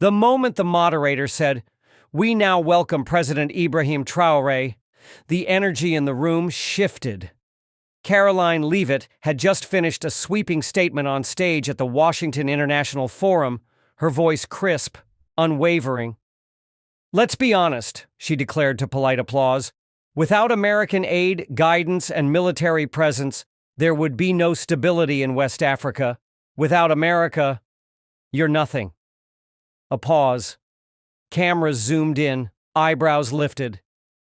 The moment the moderator said, "We now welcome President Ibrahim Traoré," the energy in the room shifted. Karoline Leavitt had just finished a sweeping statement on stage at the Washington International Forum, her voice crisp, unwavering. "Let's be honest," she declared to polite applause. "Without American aid, guidance, and military presence, there would be no stability in West Africa. Without America, you're nothing." A pause. Cameras zoomed in, eyebrows lifted.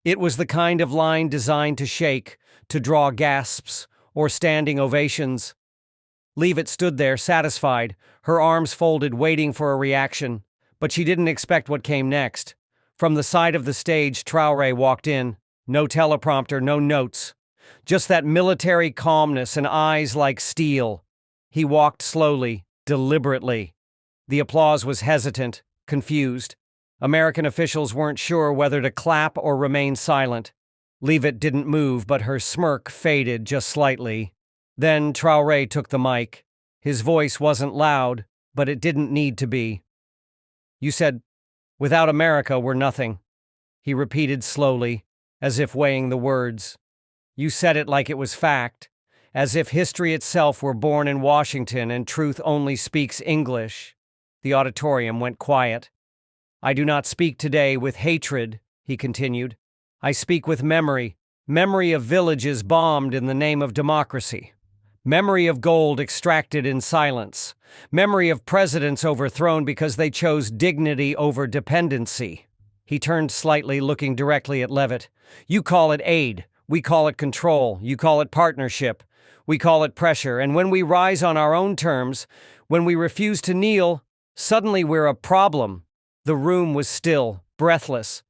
It was the kind of line designed to shake, to draw gasps, or standing ovations. Leavitt stood there, satisfied, her arms folded, waiting for a reaction. But she didn't expect what came next. From the side of the stage, Traoré walked in. No teleprompter, no notes. Just that military calmness and eyes like steel. He walked slowly, deliberately. The applause was hesitant, confused. American officials weren't sure whether to clap or remain silent. Leavitt didn't move, but her smirk faded just slightly. Then Traoré took the mic. His voice wasn't loud, but it didn't need to be. "You said, without America, we're nothing," he repeated slowly, as if weighing the words. "You said it like it was fact, as if history itself were born in Washington and truth only speaks English." The auditorium went quiet. "I do not speak today with hatred," he continued. "I speak with memory, memory of villages bombed in the name of democracy, memory of gold extracted in silence, memory of presidents overthrown because they chose dignity over dependency." He turned slightly, looking directly at Leavitt. "You call it aid. We call it control. You call it partnership. We call it pressure. And when we rise on our own terms, when we refuse to kneel, suddenly we're a problem." The room was still, breathless.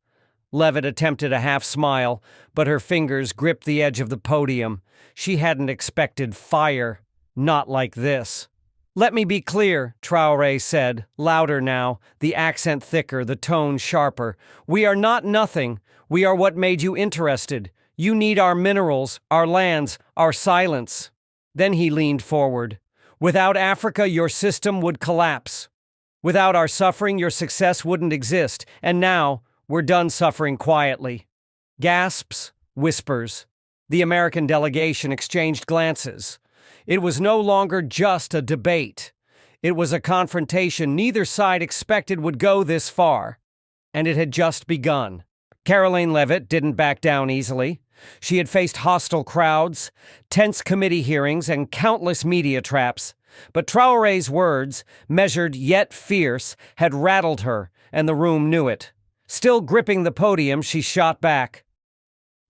Leavitt attempted a half smile, but her fingers gripped the edge of the podium. She hadn't expected fire. Not like this. "Let me be clear," Traoré said, louder now, the accent thicker, the tone sharper. "We are not nothing. We are what made you interested. You need our minerals, our lands, our silence." Then he leaned forward. "Without Africa, your system would collapse. Without our suffering, your success wouldn't exist. And now, we're done suffering quietly." Gasps, whispers. The American delegation exchanged glances. It was no longer just a debate. It was a confrontation neither side expected would go this far. And it had just begun. Karoline Leavitt didn't back down easily. She had faced hostile crowds, tense committee hearings, and countless media traps. But Traoré's words, measured yet fierce, had rattled her, and the room knew it. Still gripping the podium, she shot back.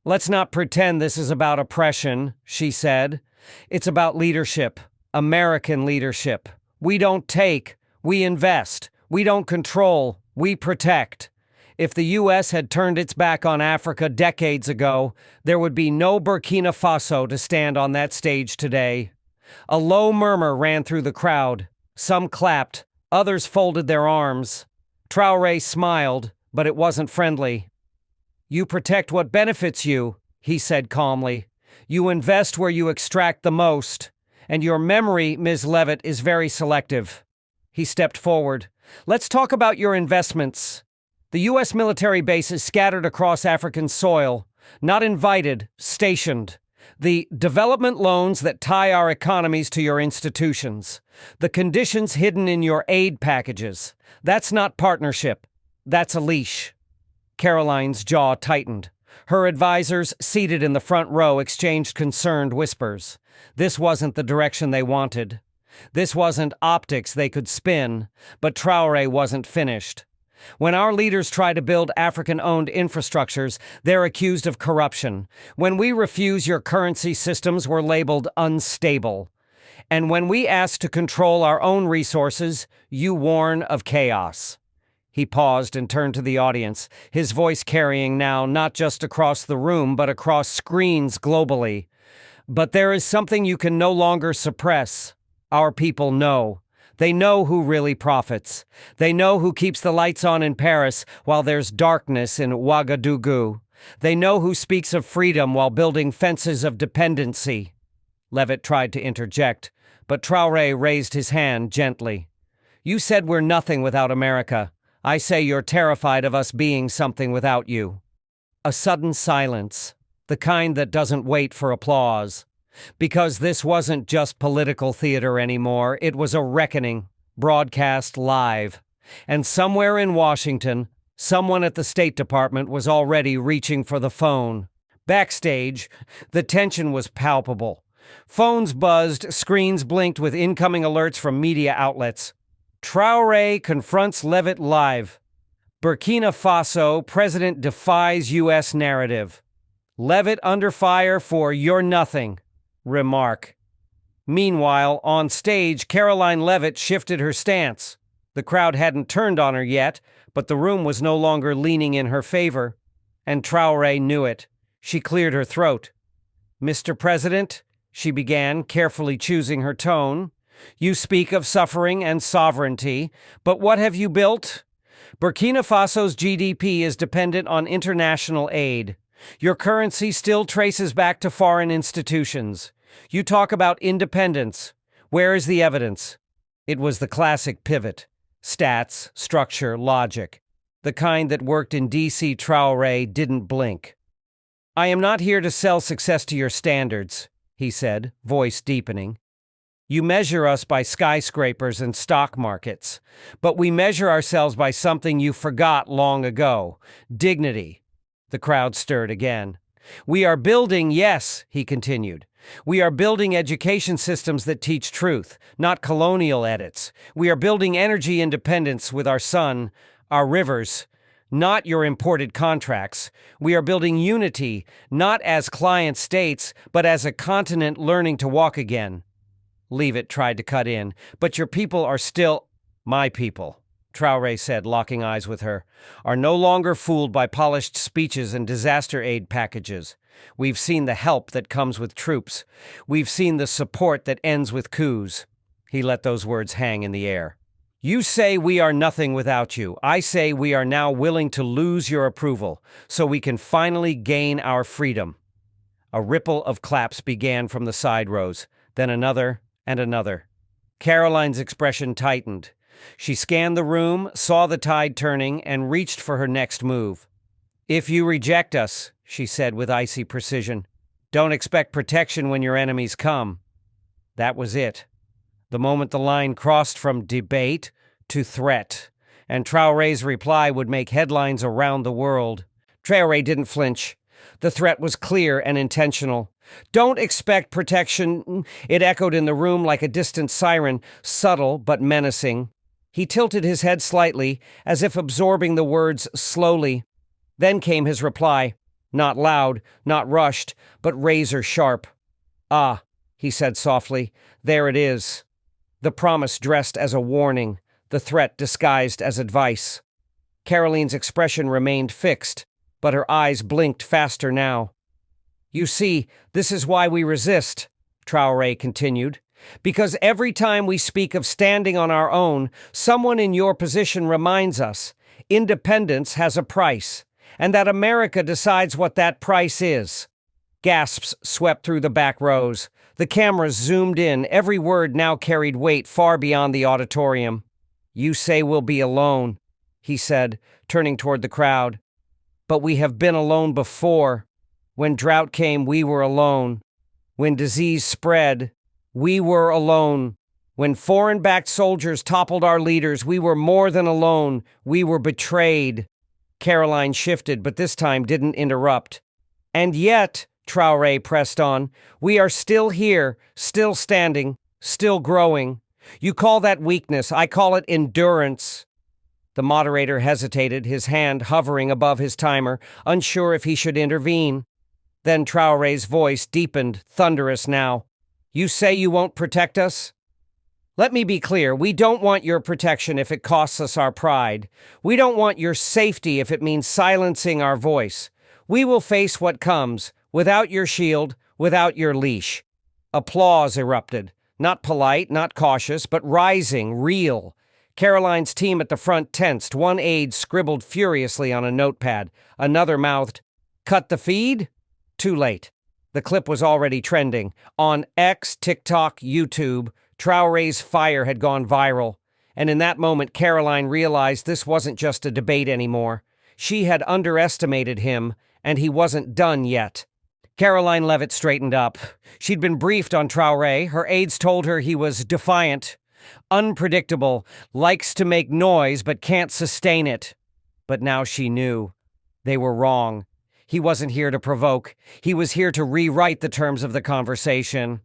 "Let's not pretend this is about oppression," she said. "It's about leadership, American leadership. We don't take, we invest. We don't control, we protect. If the U.S. had turned its back on Africa decades ago, there would be no Burkina Faso to stand on that stage today." A low murmur ran through the crowd. Some clapped, others folded their arms. Traoré smiled, but it wasn't friendly. "You protect what benefits you," he said calmly. "You invest where you extract the most. And your memory, Ms. Leavitt, is very selective." He stepped forward. "Let's talk about your investments. The U.S. military bases scattered across African soil, not invited, stationed. The development loans that tie our economies to your institutions. The conditions hidden in your aid packages. That's not partnership. That's a leash." Karoline's jaw tightened. Her advisors, seated in the front row, exchanged concerned whispers. This wasn't the direction they wanted. This wasn't optics they could spin, but Traoré wasn't finished. When our leaders try to build African-owned infrastructures, they're accused of corruption. When we refuse your currency systems, we're labeled unstable. And when we ask to control our own resources, you warn of chaos." He paused and turned to the audience, his voice carrying now not just across the room, but across screens globally. "But there is something you can no longer suppress. Our people know. They know who really profits. They know who keeps the lights on in Paris while there's darkness in Ouagadougou. They know who speaks of freedom while building fences of dependency." Leavitt tried to interject, but Traoré raised his hand gently. You said we're nothing without America. I say you're terrified of us being something without you. A sudden silence, the kind that doesn't wait for applause. Because this wasn't just political theater anymore, it was a reckoning, broadcast live. And somewhere in Washington, someone at the State Department was already reaching for the phone. Backstage, the tension was palpable. Phones buzzed, screens blinked with incoming alerts from media outlets. Traoré confronts Leavitt live. Burkina Faso, president defies U.S. narrative. Leavitt under fire for "you're nothing" remark. Meanwhile, on stage, Karoline Leavitt shifted her stance. The crowd hadn't turned on her yet, but the room was no longer leaning in her favor. And Traoré knew it. She cleared her throat. "Mr. President," she began, carefully choosing her tone, "you speak of suffering and sovereignty, but what have you built? Burkina Faso's GDP is dependent on international aid. Your currency still traces back to foreign institutions. You talk about independence. Where is the evidence?" It was the classic pivot. Stats, structure, logic. The kind that worked in D.C. Traoré didn't blink. "I am not here to sell success to your standards," he said, voice deepening. "You measure us by skyscrapers and stock markets, but we measure ourselves by something you forgot long ago: dignity." The crowd stirred again. "We are building," yes, he continued. "We are building education systems that teach truth, not colonial edits. We are building energy independence with our sun, our rivers, not your imported contracts. We are building unity, not as client states, but as a continent learning to walk again." Leavitt tried to cut in. "But your people are still—" "My people," Traoré said, locking eyes with her, "are no longer fooled by polished speeches and disaster aid packages. We've seen the help that comes with troops. We've seen the support that ends with coups." He let those words hang in the air. "You say we are nothing without you. I say we are now willing to lose your approval so we can finally gain our freedom." A ripple of claps began from the side rows, then another and another. Karoline's expression tightened. She scanned the room, saw the tide turning, and reached for her next move. "If you reject us," she said with icy precision, "don't expect protection when your enemies come." That was it. The moment the line crossed from debate to threat, and Traoré's reply would make headlines around the world. Traoré didn't flinch. The threat was clear and intentional. "Don't expect protection." It echoed in the room like a distant siren, subtle but menacing. He tilted his head slightly, as if absorbing the words slowly. Then came his reply. Not loud, not rushed, but razor sharp. "Ah," he said softly, "there it is." The promise dressed as a warning, the threat disguised as advice. Karoline's expression remained fixed, but her eyes blinked faster now. "You see, this is why we resist," Traoré continued. "Because every time we speak of standing on our own, someone in your position reminds us independence has a price, and that America decides what that price is." Gasps swept through the back rows. The cameras zoomed in. Every word now carried weight far beyond the auditorium. "You say we'll be alone," he said, turning toward the crowd. "But we have been alone before. When drought came, we were alone. When disease spread, we were alone. When foreign-backed soldiers toppled our leaders, we were more than alone. We were betrayed." Karoline shifted, but this time didn't interrupt. "And yet," Traoré pressed on, "we are still here, still standing, still growing. You call that weakness, I call it endurance." The moderator hesitated, his hand hovering above his timer, unsure if he should intervene. Then Traoré's voice deepened, thunderous now. "You say you won't protect us? Let me be clear, we don't want your protection if it costs us our pride. We don't want your safety if it means silencing our voice. We will face what comes, without your shield, without your leash." Applause erupted. Not polite, not cautious, but rising, real. Karoline's team at the front tensed. One aide scribbled furiously on a notepad. Another mouthed, "Cut the feed?" Too late. The clip was already trending. On X, TikTok, YouTube, Traoré's fire had gone viral. And in that moment, Karoline realized this wasn't just a debate anymore. She had underestimated him, and he wasn't done yet. Karoline Leavitt straightened up. She'd been briefed on Traore. Her aides told her he was defiant, unpredictable, likes to make noise but can't sustain it. But now she knew. They were wrong. He wasn't here to provoke. He was here to rewrite the terms of the conversation.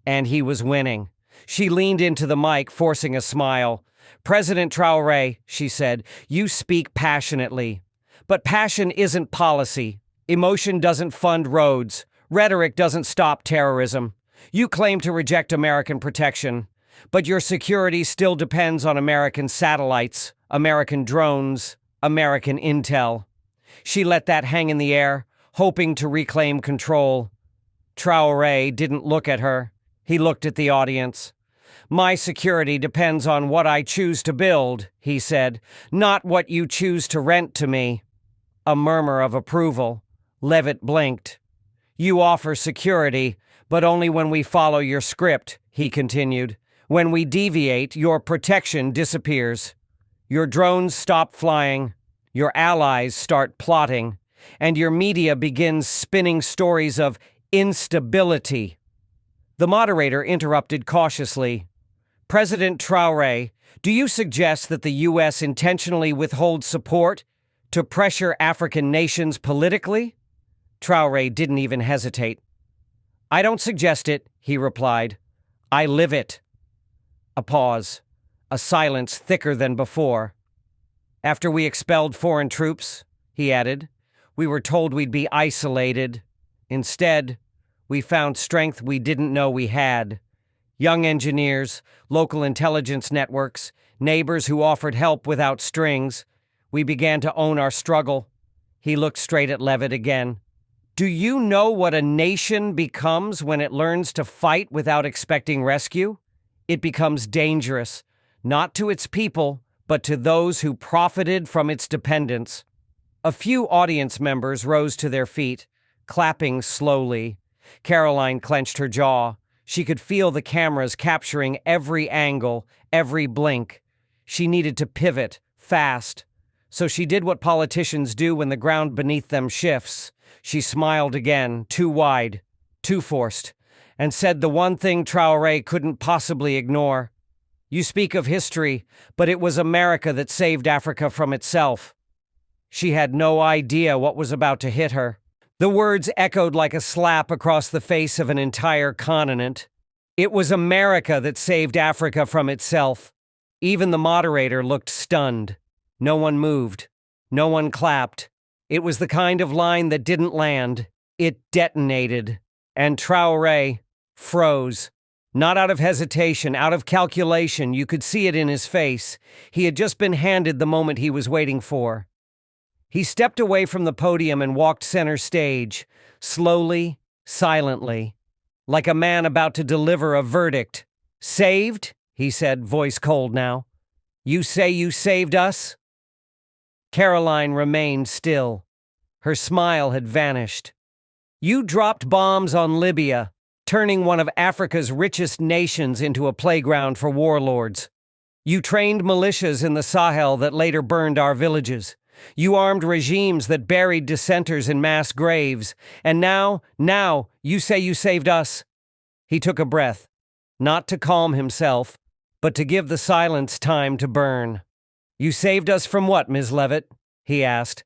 And he was winning. She leaned into the mic, forcing a smile. "President Traore," she said, "you speak passionately. But passion isn't policy. Emotion doesn't fund roads. Rhetoric doesn't stop terrorism. You claim to reject American protection, but your security still depends on American satellites, American drones, American intel." She let that hang in the air, hoping to reclaim control. Traore didn't look at her. He looked at the audience. "My security depends on what I choose to build," he said, "not what you choose to rent to me." A murmur of approval. Leavitt blinked. "You offer security, but only when we follow your script," he continued. "When we deviate, your protection disappears. Your drones stop flying, your allies start plotting, and your media begins spinning stories of instability." The moderator interrupted cautiously. "President Traore, do you suggest that the U.S. intentionally withholds support to pressure African nations politically?" Traore didn't even hesitate. "I don't suggest it," he replied. "I live it." A pause. A silence thicker than before. "After we expelled foreign troops," he added, "we were told we'd be isolated. Instead, we found strength we didn't know we had. Young engineers, local intelligence networks, neighbors who offered help without strings. We began to own our struggle." He looked straight at Leavitt again. "Do you know what a nation becomes when it learns to fight without expecting rescue? It becomes dangerous, not to its people, but to those who profited from its dependence." A few audience members rose to their feet, clapping slowly. Karoline clenched her jaw. She could feel the cameras capturing every angle, every blink. She needed to pivot, fast. So she did what politicians do when the ground beneath them shifts. She smiled again, too wide, too forced, and said the one thing Traore couldn't possibly ignore. "You speak of history, but it was America that saved Africa from itself." She had no idea what was about to hit her. The words echoed like a slap across the face of an entire continent. It was America that saved Africa from itself. Even the moderator looked stunned. No one moved. No one clapped. It was the kind of line that didn't land. It detonated. And Traore froze. Not out of hesitation, out of calculation. You could see it in his face. He had just been handed the moment he was waiting for. He stepped away from the podium and walked center stage, slowly, silently, like a man about to deliver a verdict. "Saved?" he said, voice cold now. "You say you saved us?" Karoline remained still. Her smile had vanished. "You dropped bombs on Libya, turning one of Africa's richest nations into a playground for warlords. You trained militias in the Sahel that later burned our villages. You armed regimes that buried dissenters in mass graves. And now, you say you saved us." He took a breath, not to calm himself, but to give the silence time to burn. "You saved us from what, Ms. Leavitt?" he asked.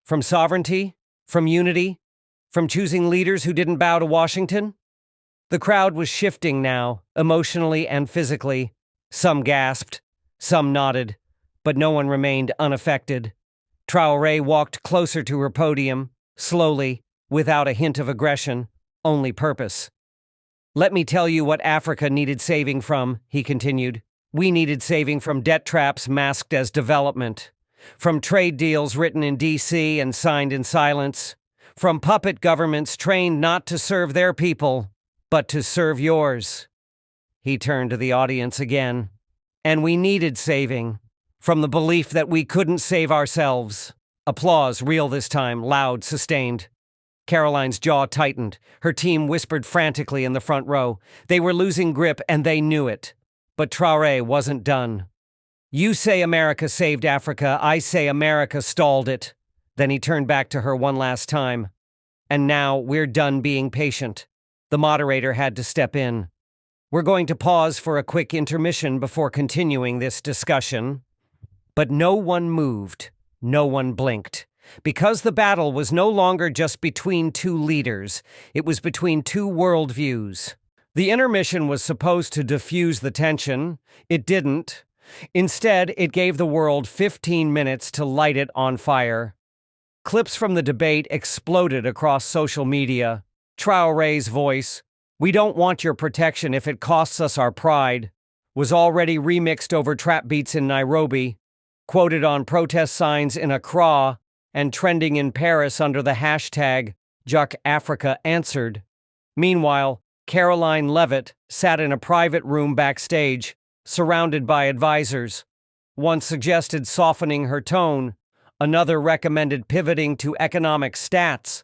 "From sovereignty? From unity? From choosing leaders who didn't bow to Washington?" The crowd was shifting now, emotionally and physically. Some gasped, some nodded, but no one remained unaffected. Traore walked closer to her podium, slowly, without a hint of aggression, only purpose. "Let me tell you what Africa needed saving from," he continued. "We needed saving from debt traps masked as development, from trade deals written in D.C. and signed in silence, from puppet governments trained not to serve their people, but to serve yours." He turned to the audience again. "And we needed saving from the belief that we couldn't save ourselves." Applause, real this time, loud, sustained. Karoline's jaw tightened. Her team whispered frantically in the front row. They were losing grip, and they knew it. But Traore wasn't done. You say America saved Africa, I say America stalled it. Then he turned back to her one last time. And now we're done being patient. The moderator had to step in. We're going to pause for a quick intermission before continuing this discussion. But no one moved. No one blinked. Because the battle was no longer just between two leaders, it was between two worldviews. The intermission was supposed to diffuse the tension. It didn't. Instead, it gave the world 15 minutes to light it on fire. Clips from the debate exploded across social media. Traoré's voice, "We don't want your protection if it costs us our pride," was already remixed over trap beats in Nairobi, quoted on protest signs in Accra, and trending in Paris under the hashtag #JuckAfricaAnswered. Meanwhile, Karoline Leavitt sat in a private room backstage, surrounded by advisors. One suggested softening her tone, another recommended pivoting to economic stats.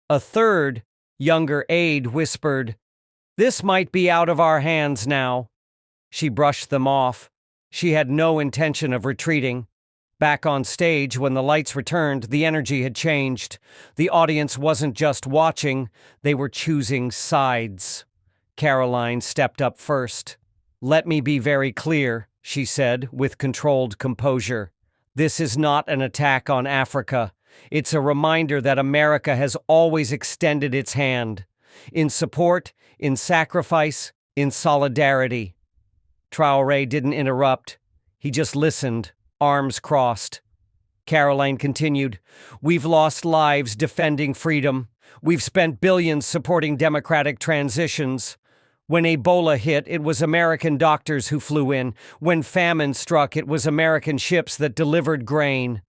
A third, younger aide, whispered, "This might be out of our hands now." She brushed them off. She had no intention of retreating. Back on stage, when the lights returned, the energy had changed. The audience wasn't just watching, they were choosing sides. Karoline stepped up first. "Let me be very clear," she said, with controlled composure. "This is not an attack on Africa. It's a reminder that America has always extended its hand. In support, in sacrifice, in solidarity." Traoré didn't interrupt. He just listened, arms crossed. Karoline continued, "We've lost lives defending freedom. We've spent billions supporting democratic transitions. When Ebola hit, it was American doctors who flew in. When famine struck, it was American ships that delivered grain.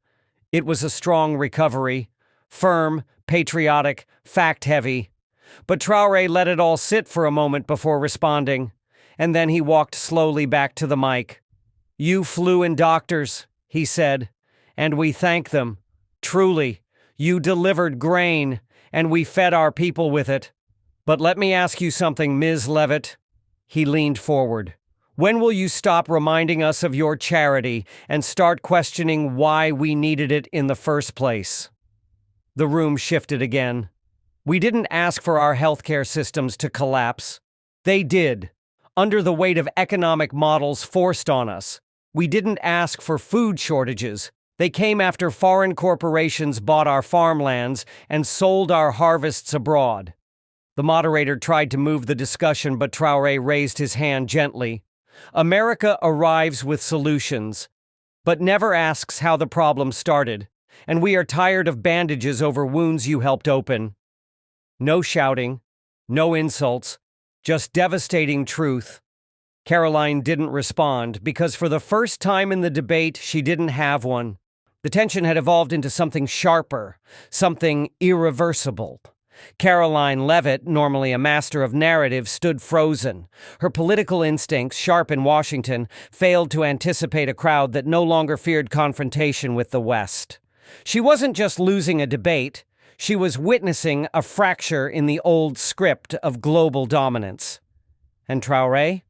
It was a strong recovery, firm, patriotic, fact-heavy. But Traoré let it all sit for a moment before responding, and then he walked slowly back to the mic. "You flew in doctors," he said, "and we thank them. Truly, you delivered grain, and we fed our people with it. But let me ask you something, Ms. Leavitt." He leaned forward. "When will you stop reminding us of your charity and start questioning why we needed it in the first place?" The room shifted again. We didn't ask for our healthcare systems to collapse. They did, under the weight of economic models forced on us. We didn't ask for food shortages. They came after foreign corporations bought our farmlands and sold our harvests abroad. The moderator tried to move the discussion, but Traoré raised his hand gently. "America arrives with solutions, but never asks how the problem started, and we are tired of bandages over wounds you helped open." No shouting, no insults, just devastating truth. Karoline didn't respond because for the first time in the debate, she didn't have one. The tension had evolved into something sharper, something irreversible. Karoline Leavitt, normally a master of narrative, stood frozen. Her political instincts, sharp in Washington, failed to anticipate a crowd that no longer feared confrontation with the West. She wasn't just losing a debate, she was witnessing a fracture in the old script of global dominance. And Traoré?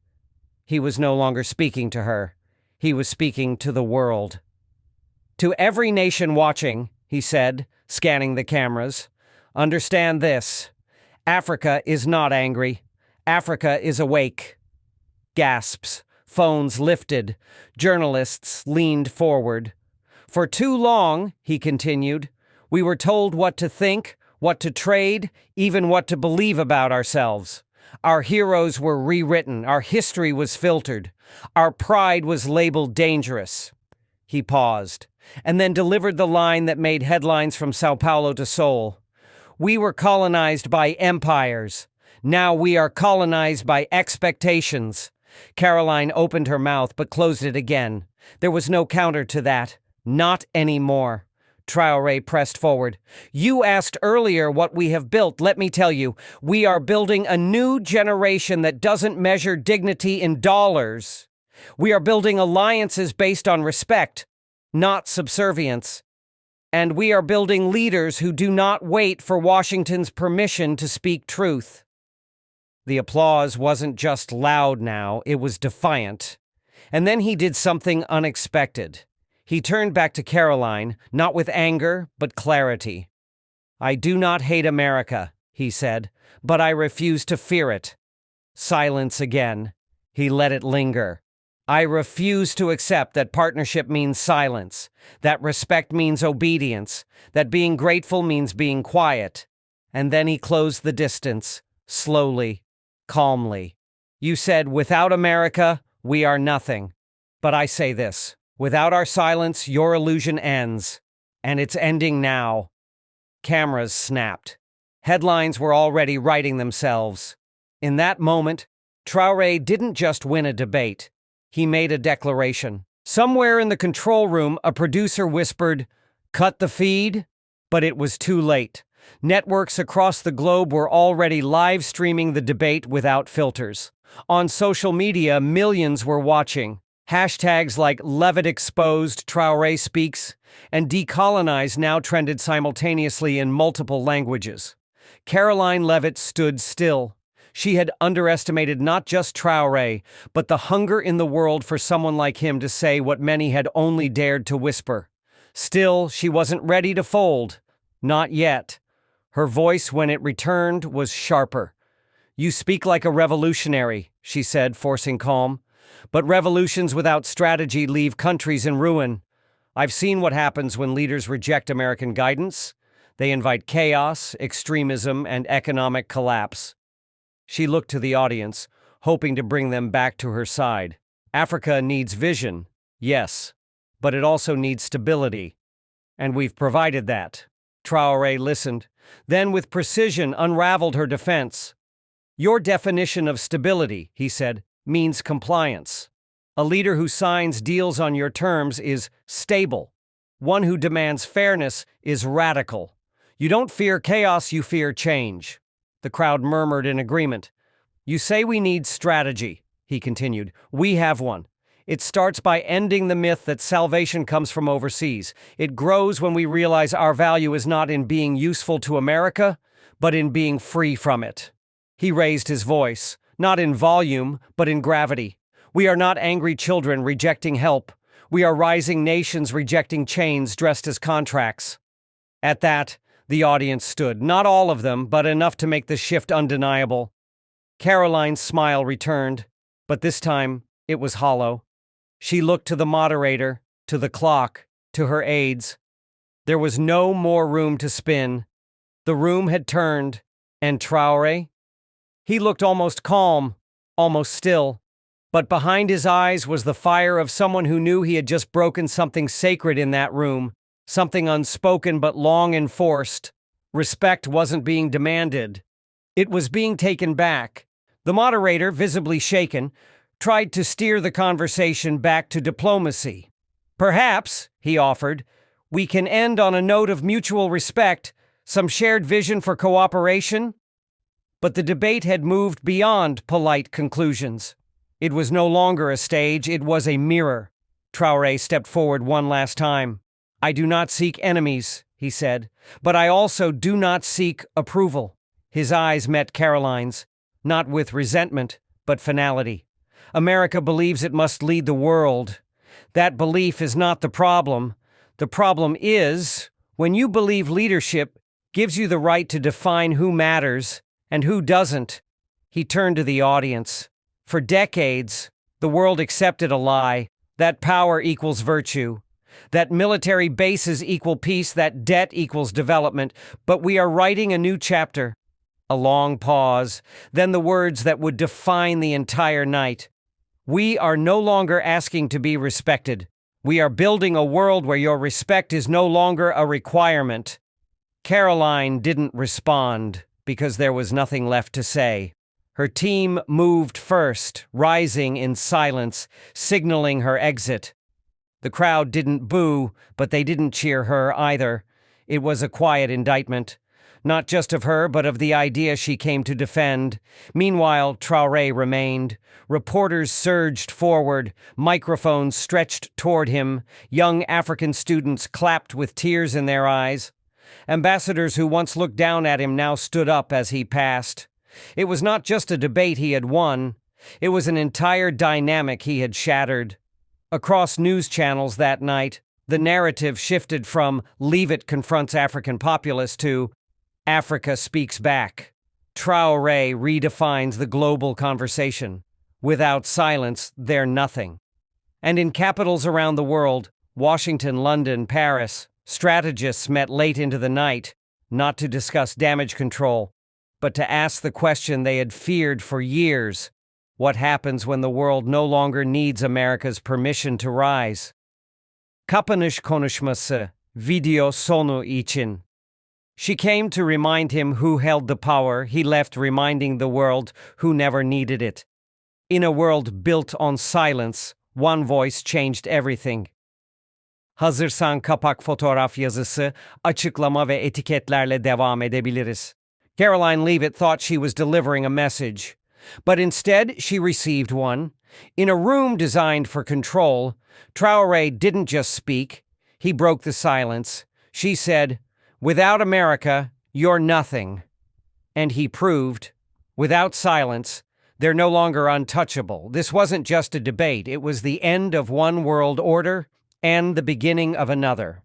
He was no longer speaking to her. He was speaking to the world. "To every nation watching," he said, scanning the cameras, "understand this. Africa is not angry. Africa is awake." Gasps. Phones lifted. Journalists leaned forward. "For too long," he continued, "we were told what to think, what to trade, even what to believe about ourselves. Our heroes were rewritten. Our history was filtered. Our pride was labeled dangerous." He paused, and then delivered the line that made headlines from Sao Paulo to Seoul. "We were colonized by empires. Now we are colonized by expectations." Karoline opened her mouth but closed it again. There was no counter to that. Not anymore. Traoré pressed forward. "You asked earlier what we have built. Let me tell you, we are building a new generation that doesn't measure dignity in dollars. We are building alliances based on respect, not subservience. And we are building leaders who do not wait for Washington's permission to speak truth." The applause wasn't just loud now, it was defiant. And then he did something unexpected. He turned back to Karoline, not with anger, but clarity. "I do not hate America," he said, "but I refuse to fear it." Silence again. He let it linger. "I refuse to accept that partnership means silence, that respect means obedience, that being grateful means being quiet." And then he closed the distance, slowly, calmly. "You said, without America, we are nothing. But I say this, without our silence, your illusion ends. And it's ending now." Cameras snapped. Headlines were already writing themselves. In that moment, Traoré didn't just win a debate. He made a declaration. Somewhere in the control room, a producer whispered, "Cut the feed," but it was too late. Networks across the globe were already live streaming the debate without filters. On social media, millions were watching. Hashtags like Leavitt exposed, Traoré speaks, and decolonize now trended simultaneously in multiple languages. Karoline Leavitt stood still. She had underestimated not just Traoré, but the hunger in the world for someone like him to say what many had only dared to whisper. Still, she wasn't ready to fold. Not yet. Her voice, when it returned, was sharper. "You speak like a revolutionary," she said, forcing calm. "But revolutions without strategy leave countries in ruin. I've seen what happens when leaders reject American guidance. They invite chaos, extremism, and economic collapse." She looked to the audience, hoping to bring them back to her side. "Africa needs vision, yes, but it also needs stability. And we've provided that." Traoré listened, then with precision unraveled her defense. "Your definition of stability," he said, "means compliance. A leader who signs deals on your terms is stable. One who demands fairness is radical. You don't fear chaos, you fear change." The crowd murmured in agreement. "You say we need strategy," he continued. "We have one. It starts by ending the myth that salvation comes from overseas. It grows when we realize our value is not in being useful to America, but in being free from it." He raised his voice, not in volume, but in gravity. "We are not angry children rejecting help. We are rising nations rejecting chains dressed as contracts." At that, the audience stood, not all of them, but enough to make the shift undeniable. Karoline's smile returned, but this time it was hollow. She looked to the moderator, to the clock, to her aides. There was no more room to spin. The room had turned, and Traoré? He looked almost calm, almost still, but behind his eyes was the fire of someone who knew he had just broken something sacred in that room, something unspoken but long enforced. Respect wasn't being demanded. It was being taken back. The moderator, visibly shaken, tried to steer the conversation back to diplomacy. "Perhaps," he offered, "we can end on a note of mutual respect, some shared vision for cooperation." But the debate had moved beyond polite conclusions. It was no longer a stage, it was a mirror. Traoré stepped forward one last time. "I do not seek enemies," he said, "but I also do not seek approval." His eyes met Karoline's, not with resentment, but finality. "America believes it must lead the world. That belief is not the problem. The problem is, when you believe leadership gives you the right to define who matters and who doesn't." He turned to the audience. "For decades, the world accepted a lie, that power equals virtue, that military bases equal peace, that debt equals development, but we are writing a new chapter." A long pause, then the words that would define the entire night. "We are no longer asking to be respected. We are building a world where your respect is no longer a requirement." Karoline didn't respond because there was nothing left to say. Her team moved first, rising in silence, signaling her exit. The crowd didn't boo, but they didn't cheer her either. It was a quiet indictment. Not just of her, but of the idea she came to defend. Meanwhile, Traoré remained. Reporters surged forward, microphones stretched toward him, young African students clapped with tears in their eyes. Ambassadors who once looked down at him now stood up as he passed. It was not just a debate he had won. It was an entire dynamic he had shattered. Across news channels that night, the narrative shifted from Leavitt confronts African populace to Africa speaks back. Traore redefines the global conversation. Without silence, they're nothing. And in capitals around the world, Washington, London, Paris, strategists met late into the night, not to discuss damage control, but to ask the question they had feared for years: what happens when the world no longer needs America's permission to rise? Kapanış konuşması, video sonu için. She came to remind him who held the power. He left reminding the world who never needed it. In a world built on silence, one voice changed everything. Hazırsan kapak fotoğraf yazısı, açıklama ve etiketlerle devam edebiliriz. Karoline Leavitt thought she was delivering a message, but instead she received one. In a room designed for control, Traore didn't just speak, he broke the silence. She said, "Without America, you're nothing." And he proved, without silence, they're no longer untouchable. This wasn't just a debate, it was the end of one world order and the beginning of another.